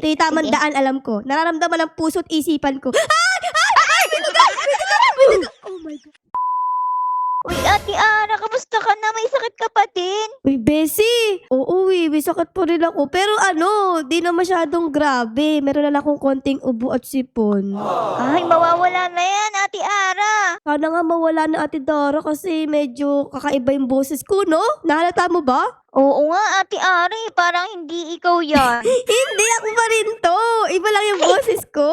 Ito yung tamang Sige. daan, alam ko. Nararamdaman ng puso't isipan ko. Ay! Ay! Ay! May duga! May duga! May duga! Oh my God. Uy, Ate Ara, kamusta ka na? May sakit ka pa din? Uy, Bessie! Oo, may sakit po rin ako. Pero di na masyadong grabe. Meron na akong konting ubo at sipon. Ay, mawawala na yan, Ate Ara. Sana nga mawala na Ate Dara kasi medyo kakaiba yung boses ko, no? Nahalata mo ba? Oo nga, Ate Ara, parang hindi ikaw yan. Hindi, ako pa rin to. Iba lang yung boses ko.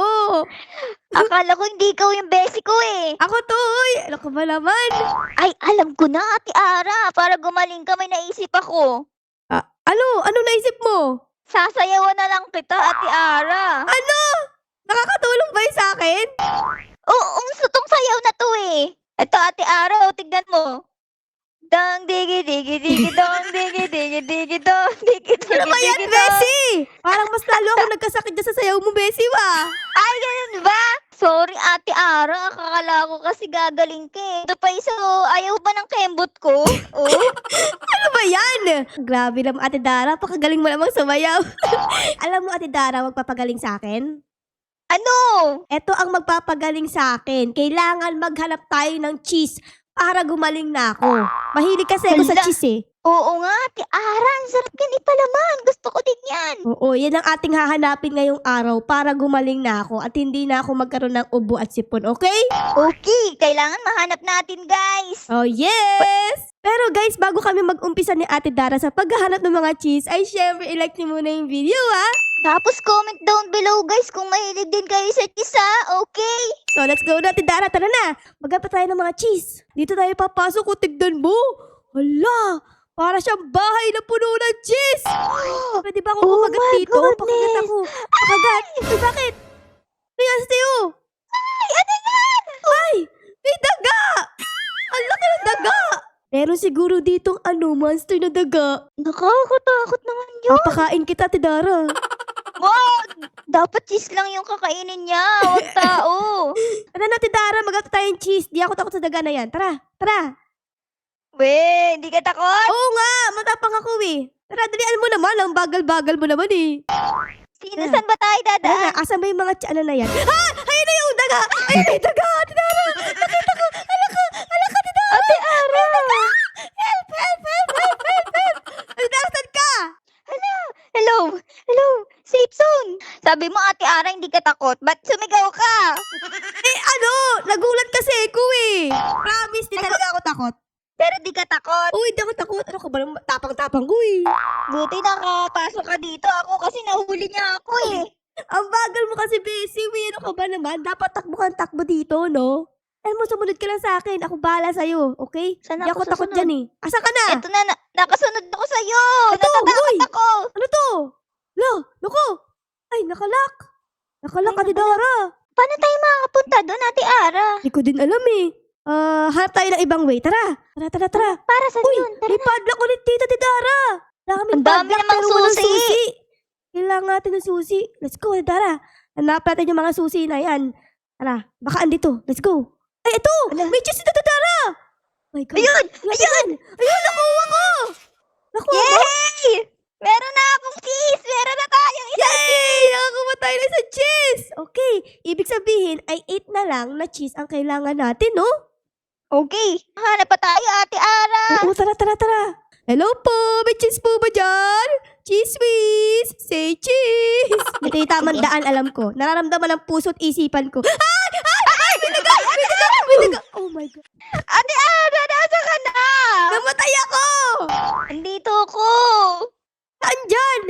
Akala ko hindi ikaw yung besi ko eh. Ako to, uy. Ano ka ba naman? Ay, alam ko na, Ate Ara. Para gumaling ka, may naisip ako. Ano? Ano naisip mo? Sasayawan na lang kita, Ate Ara. Ano? Nakakatulong ba yun sa akin? Oo, tong sayaw na to eh. Ito, Ate Ara, tignan mo. Dang digi digi digi dong digi digi digi dong digi digi Ano ba yan, digi dong. Bessie? Parang mas lalo ako nagkasakit dyan sa sayaw mo, Bessie, ba? Ay, ganun ba? Sorry, Ate Ara. Akala ko kasi gagaling ka eh. Ito pa isa, ayaw ba ng kembot ko? Oh? Ano ba yan? Grabe naman, Ate Dara. Pakagaling mo namang sumayaw. Alam mo, Ate Dara, magpapagaling sa akin? Ano? Ito ang magpapagaling sa akin. Kailangan maghanap tayo ng cheese para gumaling na ako. Mahilig kasi ako sa Hala. cheese eh. Oo nga, Ate Ara. Ang sarap yan eh palaman. Gusto ko din yan. Oo, yan ang ating hahanapin ngayong araw para gumaling na ako at hindi na ako magkaroon ng ubo at sipon, okay? Okay, kailangan mahanap natin, guys. Oh, yes! Pero guys, bago kami mag-umpisa ni Ate Dara sa paghahanap ng mga cheese, ay syempre, i-like niyo muna yung video, ha? Tapos comment down below, guys, kung mahilig din kayo sa cheese, ha? Okay? So, let's go na, Ate Dara. Tara na. Maghanap tayo ng mga cheese. Dito tayo papasok. O, tignan mo. Hala, para siyang bahay na puno ng cheese. Pwede ba akong Oh kumagat my dito? Pakagat goodness. ako. Pakagat. Ay, bakit? Ay, Asteo. Ay, ano yan? Ay, may daga. Ang laki ng daga. Meron siguro ditong monster na daga. Nakakatakot naman yun. Papakain kita, Ate Dara. Wag! Dapat cheese lang yung kakainin niya. Wag tao. Tara na, Ate Dara. Maghanap tayong cheese. Di ako takot sa daga na yan. Tara, tara. We, hindi ka takot? Oo nga, matapang ako eh. Tara, dalian mo naman. Ang bagal-bagal mo naman eh. Sino, saan ba tayo Tara dadaan? na, asan ba yung mga na yan? Ha! Ayun na yung daga! Ayun na yung daga! Ate Dara! Nakita ko! Alaka! Alaka, Ate Dara! Ate Ara! Help! Help! Help! Help! Help! Help! Ate Dara, saan ka? Hello? Hello? Safe zone. Sabi mo, Ate Ara, hindi ka takot. Ba't sumigaw ka? Nagulat kasi ako eh. Promise, di talaga ako takot. Pero di ka takot. Oo, hindi ako takot. Ano ka ba? Tapang-tapang ko eh. Buti nakapasok ka dito. Ako kasi nahuli niya ako eh. Ang bagal mo kasi, Bessie. Ano ka ba naman? Dapat takbo kang takbo dito, no? Alam mo, sumunod ka lang sa akin. Ako bahala sa'yo, okay? Saan Hindi ako ako takot susunod? dyan eh. Asa ka na? Ito na, nakasunod ako sa'yo. Ito, Natatakot uy. ako. Ano to? Naku! Ay, nakalak! Nakalak, Ate Dara! Paano tayo makakapunta doon, Ate Ara? Hindi ko din alam eh. Hanap tayo ng ibang way. Tara! Tara! Para sa Uy, yun? Tara may na. padlock ulit dito, Ate Dara! Ang dami namang pero walang susi. Kailangan natin ng susi. Let's go, Ate Dara. Hanap natin yung mga susi na yan. Tara, baka andito. Let's go. Ay, ito! Ala. May cheese dito, Ate Dara! Oh my God. Ayun! Ayun! Ayun, nakuha ko! Nakuha mo? Yay! Meron na akong cheese! Meron na tayong isang Yay! cheese! Nakakuha tayo ng isang cheese! Okay, ibig sabihin ay 8 na lang na cheese ang kailangan natin, no? Okay. Hanap pa tayo, Ate Ara. Oo, tara. Hello po! May cheese po ba dyan? Cheese whiz! Say cheese! Ito yung tamang daan, alam ko. Nararamdaman ng puso't isipan ko. Ay! May daga! Oh my God. Ate Ara, nasa ka na? Namatay ako! Andito ako. Saan dyan?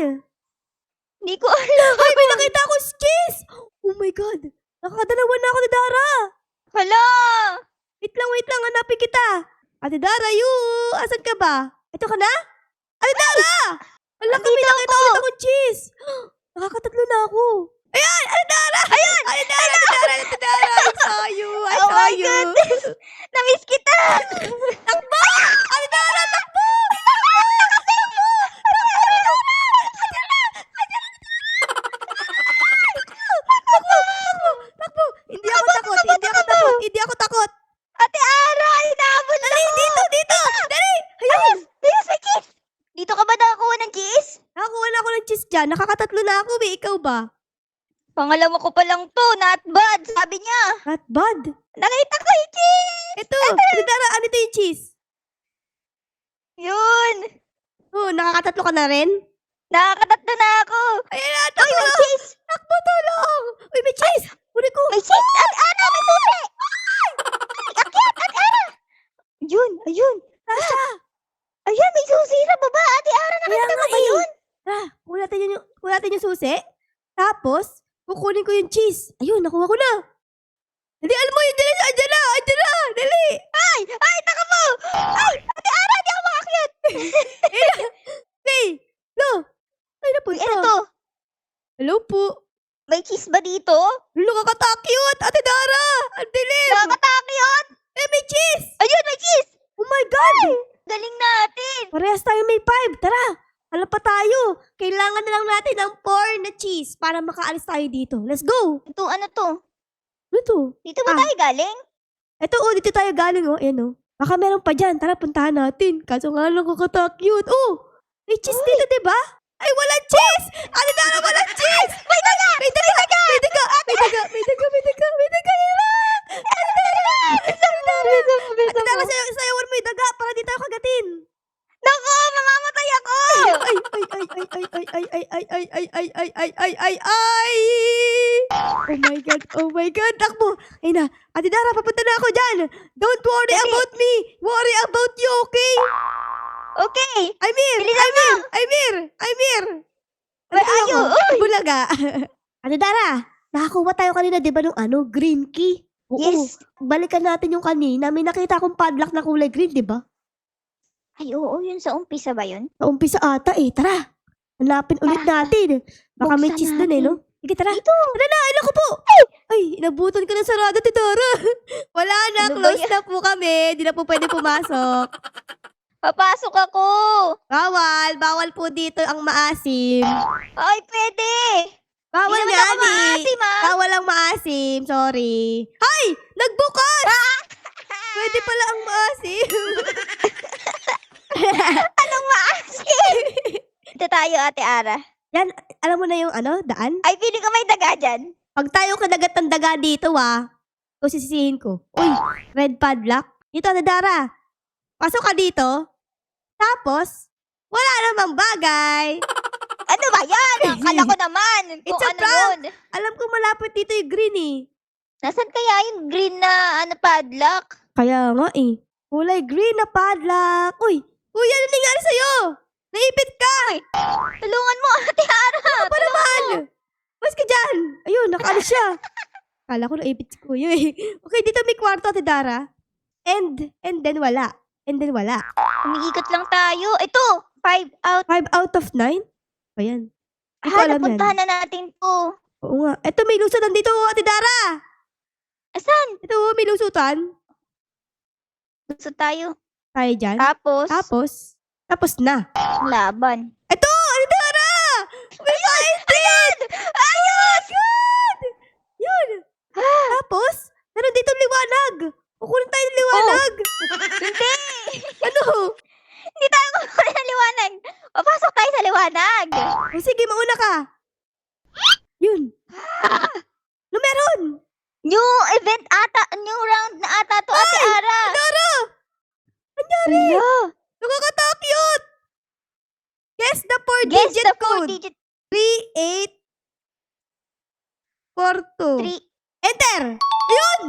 Hindi ko alam. Ay, may nakita ako cheese! Oh my God. Nakakadalawan na ako ni Dara. Hala. Wait lang. Hanapin kita. Ate Dara, asan ka ba? Ito ka na? Ate Dara! Wala kami Andito nakita ako. ulit akong cheese. Nakakatatlo na ako. Ayan! Ate Dara! Ayan! Ate Dara! I saw you! I Oh saw my you! goodness. Namiss kita. Takbo! Ate Dara, takbo! Takbo! Hindi ako takot! Ate Ara, inaabot Dali! ako. Dito! Dali! Ayun! Ayun, may cheese. Dito ka ba nakakuha ng cheese? Nakakuha na ako ng cheese dyan? Nakakatatlo na ako eh. Ikaw ba? Pangalawa ko pa lang to, not bad, sabi niya. Not bad. Nakita ko yung cheese! Ito. Ate Dara, ano ito yung cheese? Yun! Oh, nakakatatlo ka na rin? Nakakatatlo na ako. Ayan na, Uy, takbo. may cheese! Takbo, tulong. Uy, may cheese. Uli ko. May cheese! Ate Ara, may susi! Akyat, Ate Ara! Ayun, ayun. Nasa? Ayun, may susi sa baba. Ate Ara, nakita mo ba yun? Tara, kunin natin yung susi. Tapos, kukunin ko yung cheese. Ayun, nakuha ko na. Dali, alam mo yun, dali, andyan na, dali. Ay, taka mo! Ay, Ate Ara, di ako makakyat. Hey, no. Ay, Uy, napunta. ano to? Hello po. May cheese ba dito? Hello, kakatakyot. Ate Dara, ang dilim. Nakakatakot! Eh, may cheese. Ayun, may cheese! Oh my God. Galing natin! Parehas tayo may 5. Tara, alam pa tayo. Kailangan na lang natin ng 4 na cheese para makaalis tayo dito. Let's go. Ito, ano to? Ano to? Dito ba Ah. tayo galing? Eto, oh, dito tayo galing, oh. Ayan, oh. Baka meron pa dyan. Tara, puntahan natin. Kaso nga lang kakatakyot. Oh, may cheese dito, diba? Ay, walang cheese! Ano na, walang cheese! May daga! May daga! May daga! May daga! May daga! May daga! May daga! Ate Dara, sayawan mo yung daga para di tayo kagatin. Naku, mamamatay ako! Ay, ay! Oh my God, takbo. Ay na, Ate Dara, papunta na ako dyan. Don't worry Dali. about me. Worry about you, okay? Okay! I'm here! Bilisan mo! I'm here! Where are you? Uy! Bulaga. Ate Dara, nakakuha tayo kanina, di ba, nung green key? Oo. Yes. Balikan natin yung kanina. May nakita akong padlock na kulay green, di ba? Ay, oo, yun sa umpisa ba yun? Sa umpisa ata eh. Tara. Hanapin ulit natin. Baka may Buksan cheese dun eh, natin. no? Sige, tara. Ito! Tara na, ano ko po? Ay, inabutan ka ng sarado, Tidora. Wala na, Ano ba close yan? na po kami. Di na po pwede pumasok. Papasok ako! Bawal po dito ang maasim. Ay, pwede! Bawal Di naman nga, ako maasim, ah. Bawal ang maasim, sorry. Ay, nagbukas! Pwede pala ang maasim. Anong maasim? Ito tayo, Ate Ara. Yan, alam mo na yung daan? Ay, feeling ko may daga dyan. Pag tayo kadagat ng daga dito, kung sisisihin ko. Uy, red padlock. Dito, Dara. Pasok ka dito. Tapos, wala namang bagay. Ano ba yan? Akala ko naman kung It's a ano prank. yun. Alam ko malapit dito yung green eh. Nasaan kaya yung green na padlock? Kaya nga eh. Kulay green na padlock. Uy, ano nangyari sa'yo? Naipit ka. Tulungan mo, Ate Ara! Ano pa naman? Mas ka dyan. Ayun, nakaalis siya. Kala ko naipit si Kuya eh. Okay, dito may kwarto, Ate Dara. And then wala. Umiikot lang tayo. Ito, 5 out. 5 out of 9? Ayan. Hindi ko alam yan. Napuntahan na natin to. Oo nga. Eto, may lusutan dito, Ate Dara. Asan? Ito, may lusutan. Gusto tayo. Tayo dyan. Tapos na. Laban. Ito, Ate Dara! May painted! Ayos! Yun. Tapos, meron dito liwanag. Kukunin tayo ng liwanag. Hindi! Ano? Hindi tayo kukunin ng liwanag. Papasok tayo sa liwanag. O sige, mauna ka. Yun. Ano meron? New event ata. New round na ata to, Ate Ara. Dara! Anyari? Hello. Nakakatakyot! Guess the Guess 4-digit the code. 4-digit 3842. 3. Enter! Ayun!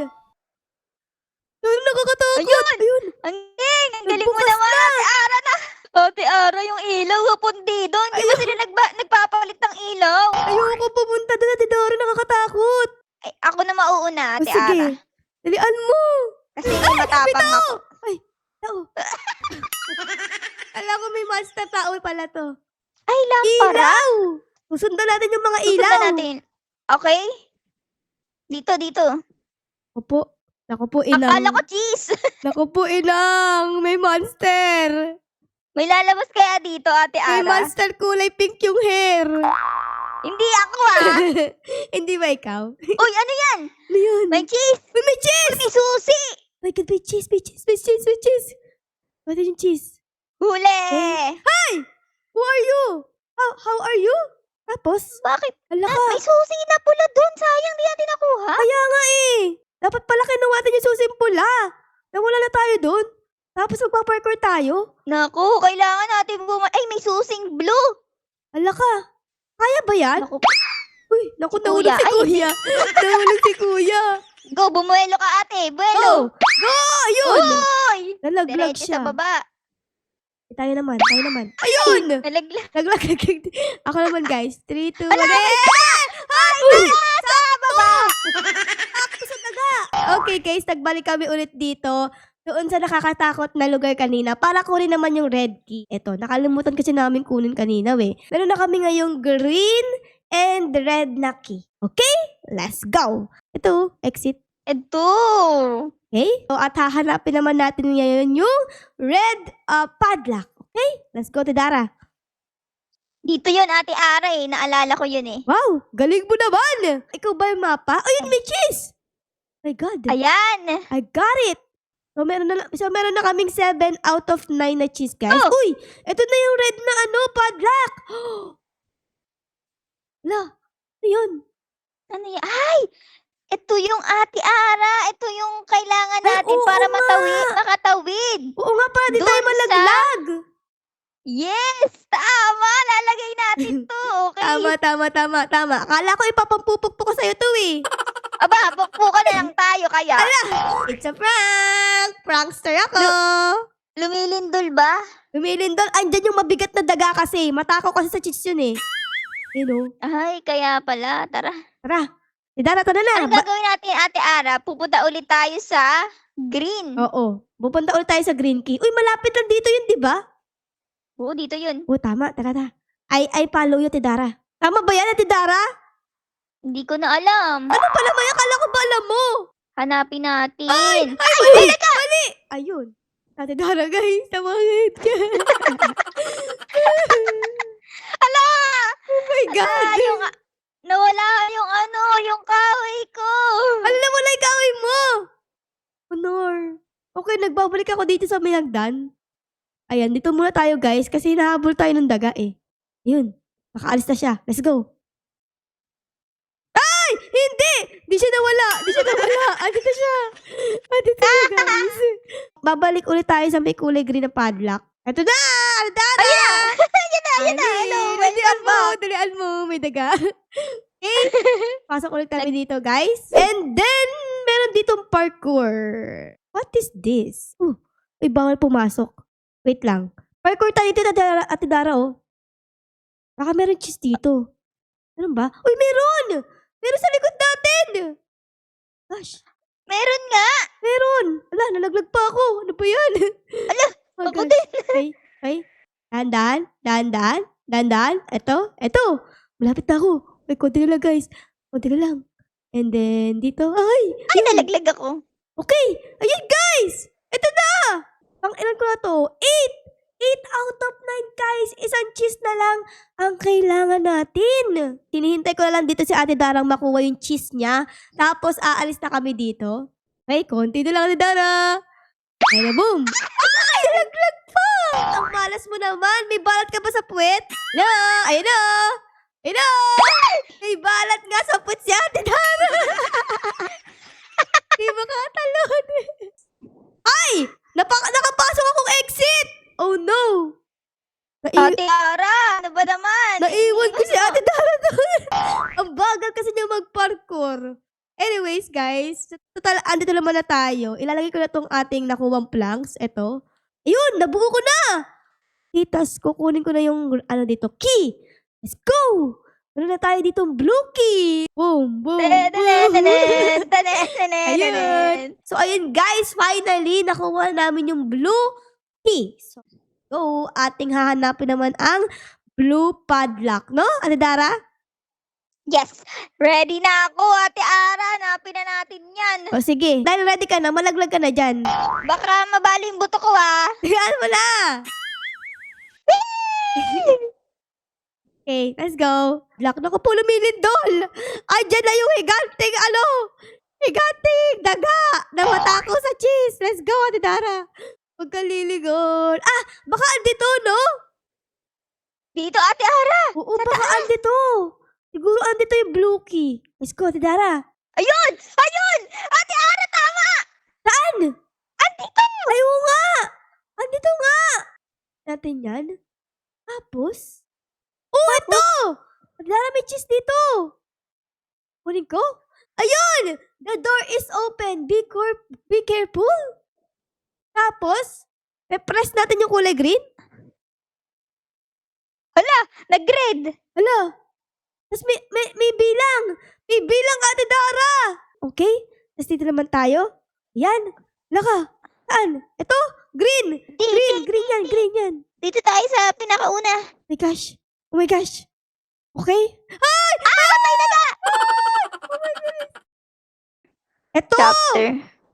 Ayun, nakakatakot. Ayun! Ayun. Ang galing mo Nagbukas naman, na. Ate Ara na. Ate Ara, yung ilaw, pundido. Hindi ba sila nagpapalit ng ilaw? Ayoko pumunta doon, Ate Dora. Nakakatakot. Ay, ako na mauuna, O Ate sige. Ara. Dalian mo. Kasi matapang ako. Ay, tao. Alam ko may monster tao pala to. Ay, lampara. Ilaw! Susundan natin yung mga ilaw. Susundan natin. Okay? Dito. Opo. Naku po, Akala inang. ko cheese. Naku po, inang. May monster. May lalabas kaya dito, Ate May Ara? monster kulay pink yung hair. Hindi ako ah. Hindi ba ikaw? Uy, ano yan? Ano yun? May cheese. Uy, may cheese! May susi. My God, may cheese. Pwede yung cheese. Huli. Hi! Who are you? How are you? Tapos, Bakit? hala ka. May susi na pula doon. Sayang di natin nakuha. Kaya nga eh. Dapat pala kinuha natin yung susing pula. Nawala na tayo doon. Tapos magpa-parkour tayo. Naku, kailangan natin Ay, may susing blue. Hala ka. Kaya ba yan? Naku, Uy, naku, Si nahulog Kuya. si Ay. Kuya. Nahulog si Kuya. go, bumuelo ka ate. Buelo. Go! Ayun! Uy! Nalaglag Diretso siya. sa baba. Tayo naman. Ayun! Nalaglag. Naglag. Ako naman guys. 3, 2, 1. Ala! Ay! Uy! Sa baba! Ako sa daga! Okay guys, nagbalik kami ulit dito. Doon sa nakakatakot na lugar kanina. Para kunin naman yung red key. Eto, nakalimutan kasi namin kunin kanina Meron na kami ngayong green and red na key. Okay? Let's go! Ito, exit. Ito. Okay? So, at hahanapin naman natin ngayon yung red padlock. Okay? Let's go, Tidara. Dito yun, Ate Ara eh. Naalala ko yun eh. Wow! Galing mo naman! Ikaw ba yung mapa? Ayun, may cheese! My God. Ayan. I got it! So, meron na kaming 7 out of 9 na cheese, guys. Oh! Uy! Ito na yung red na padlock! Ala, ano yun? Ano yun? Ay! Ito yung Ate Ara. Ito yung kailangan Ay, natin oo para nga. makatawid. Oo nga, para di Dun tayo sa- malaglag. Yes! Tama! Lalagay natin to. Okay. Tama. Akala ko ipapampupuk ko sa'yo to eh. Aba, bukbukan na lang tayo kaya. It's a prank! Prankster ako! Lumilindol ba? Lumilindol. Andyan yung mabigat na daga kasi. Matakaw kasi sa cheese yun eh. You know. Ay, kaya pala. Tara. Tara. Tidara, tara na. Ano gagawin natin, Ate Ara? Pupunta ulit tayo sa green. Oo. Pupunta ulit tayo sa green key. Uy, malapit lang dito yun, di ba? Oo, dito yun. Oo, tama. Tara. I follow you, Tidara. Tama ba yan, Tidara? Hindi ko na alam. Ano pala may akala ko ba alam mo? Hanapin natin. Ay, mali! Ayun. Tidara, guys. Tawagin ka. Ala! Oh my God. Nawala yung kahoy ko. Alam na wala yung kaway mo. Honor. Okay, nagbabalik ako dito sa may hagdan. Ayan, dito muna tayo guys kasi hinahabol tayo ng daga eh. Yun, nakaalis na siya. Let's go. Ay! Hindi! Di siya nawala. Andito siya. Andito siya guys. Babalik ulit tayo sa may kulay green na padlock. Ito na! Aldana! Ayun na. Hello, welcome back. Dalian mo. May daga. Okay? Pasok ulit kami dito, guys. And then, meron ditong parkour. What is this? May bawal pumasok. Wait lang. Parkour tayo dito, Ate Dara, oh. Baka meron cheese dito. Meron ba? Uy, meron! Meron sa likod natin! Gosh, Meron nga. meron! Ala, nalaglag pa ako. Ano ba yan? Ala, oh, ako gosh. din. Okay. Dandan. Eto. Malapit na ako. May konti na lang, guys. Konti na lang. And then, dito. Ay! Ay, nalaglag ako. Okay! Ayun, guys! Ito na! Pang ilan ko na to? 8 out of 9, guys. Isang cheese na lang ang kailangan natin. Hinihintay ko na lang dito si Ate Darang makuha yung cheese niya. Tapos, aalis na kami dito. Okay, konti na lang, Ate Dara. Ayun na, boom! Ay, nalaglag pa! Ang malas mo naman. May balat ka ba sa puwet? No! Ayun na! Ayun na! May balat nga sa puwet si Ate Dara. Di makatalon. Ay! Nakapasok akong exit! Oh no! Ate Ara, ano ba naman? Naiwan ko si Ate Dara doon. Ang bagal kasi niya mag-parkour. Anyways, guys, total, andito naman na tayo. Ilalagay ko na tong ating nakuwang planks. Ito. Ayun, nabuo ko na! Titas, kukunin ko na yung, dito, key. Let's go! Meron na tayo dito blue key. Boom, boom, boom. Ayun. So, ayun guys, finally, nakuha namin yung blue key. So, ating hahanapin naman ang blue padlock, no? Ate Dara? Yes, ready na ako, Ate Ara. Hanapin na natin yan. O sige, dahil ready ka na, malaglag ka na dyan. Baka mabali yung buto ko, ah. Tingnan mo na! Okay, let's go. Black na ko po lumilindol. Ay, dyan na yung higanting, higanting daga na matako sa cheese. Let's go, Ate Dara. Huwag ka liligon. Ah, baka andito, no? Dito, Ate Ara. Oo, baka andito. Siguro andito yung blue key. Let's go, Ate Dara. Ayun! Ayun! Ate Ara, tama! Saan? Andito! Ay, oo nga! Andito nga! Natin yan. Tapos? Oh, ito! Ate Dara, may cheese dito. Kunin ko? Ayun! The door is open. Be careful. Tapos, press natin yung kulay green. Nag-red. Hala. Tapos may bilang. May bilang, Ate Dara. Okay. Tapos dito naman tayo. Yan. Laka. Saan? Ito. Green. Green yan. Green yan. Dito tayo sa pinakauna. Oh my gosh. Oh my gosh. Okay. Ay! May daga! Oh my goodness. Ito. Chapter.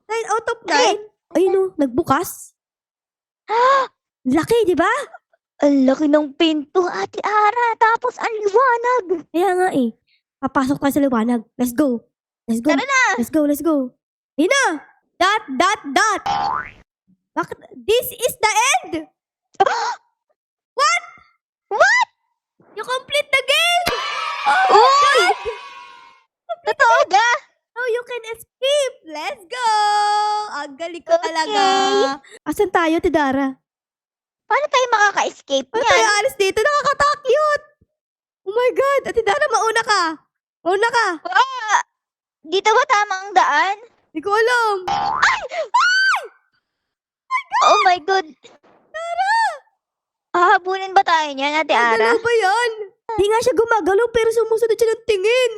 9 out of 9. Ayun o. Nagbukas. Laki, di ba? Ang laki ng pinto, Ate Ara. Tapos ang liwanag. Kaya nga eh. Papasok tayo sa liwanag. Let's go. Let's go. Tara na. Let's go. Let's go. Ayun na. Dot. Bakit? This is the end. What? What? You complete the game. Uy! Totoo ba? Now you can escape. Let's go. Ang galing ko Okay. talaga. Asan tayo, Tidara? Paano tayo makaka-escape Paano niyan? tayo alis dito? Nakakatakot. Oh my God. Ate Dara, mauna ka. Mauna ka. Dito ba tama ang daan? Hindi ko alam. Oh my God. Hahabulin ba tayo niyan, Ate Ara? Galaw ba yan? Hindi nga siya gumagalaw pero sumusunod siya ng tingin.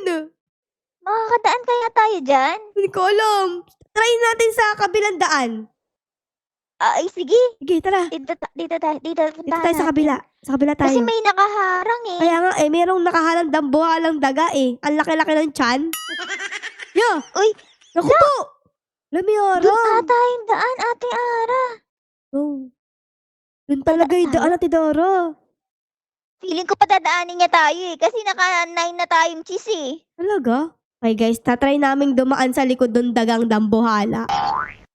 Makakadaan kaya tayo dyan? Hindi ko alam. Try natin sa kabilang daan. Ay, sige. Sige, tara. Dito Dito puntahan tayo sa natin. kabila. Sa kabila Kasi tayo. may nakaharang eh. Kaya nga eh, merong nakahalang dambuhalang daga eh. Ang laki-laki ng tiyan. Yeah. Uy, Naku po. Alam mo, doon ata yung daan, Ate Ara. Oh. Doon talaga yung daan, Ate Dara. Feeling ko padadaanin niya tayo eh. Kasi naka-9 na tayong cheese eh. Talaga? Okay guys, tatry naming dumaan sa likod ng dagang dambuhala.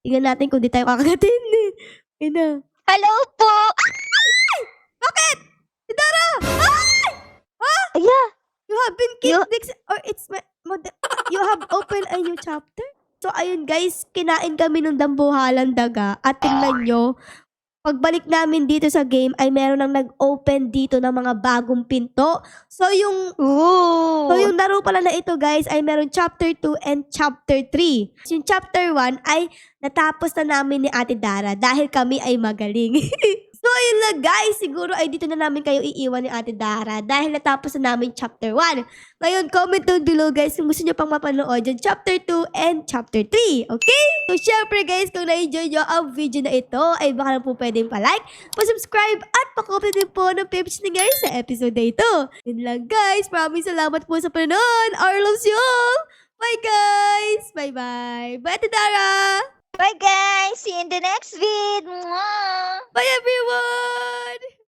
Tingnan natin kung di tayo kakagatin eh. Ayun na. Hello po! Bakit? Si Dara! Ay! Aya, You have been kicked next, or it's you have opened a new chapter? So ayun guys, kinain kami ng dambuhalang daga at tingnan nyo, pagbalik namin dito sa game ay meron nang nag-open dito ng mga bagong pinto. So yung laro pala na ito guys ay meron chapter 2 and chapter 3. Yung chapter 1 ay natapos na namin ni Ate Dara dahil kami ay magaling. So yun lang guys, siguro ay dito na namin kayo iiwan ni Ate Dara dahil natapos na namin chapter 1. Ngayon, comment down below guys kung gusto nyo pang mapanood yung chapter 2 and chapter 3. Okay? So syempre guys, kung na-enjoy nyo ang video na ito, ay baka na po pwedeng pa-like, pa-subscribe at pa-comment din po ng page nangyari sa episode na ito. Yun lang guys, maraming salamat po sa panonood. Our loves you all. Bye guys! Bye-bye! Bye Ate Dara! bye guys! See you in the next vid! Mwah! Bye everyone!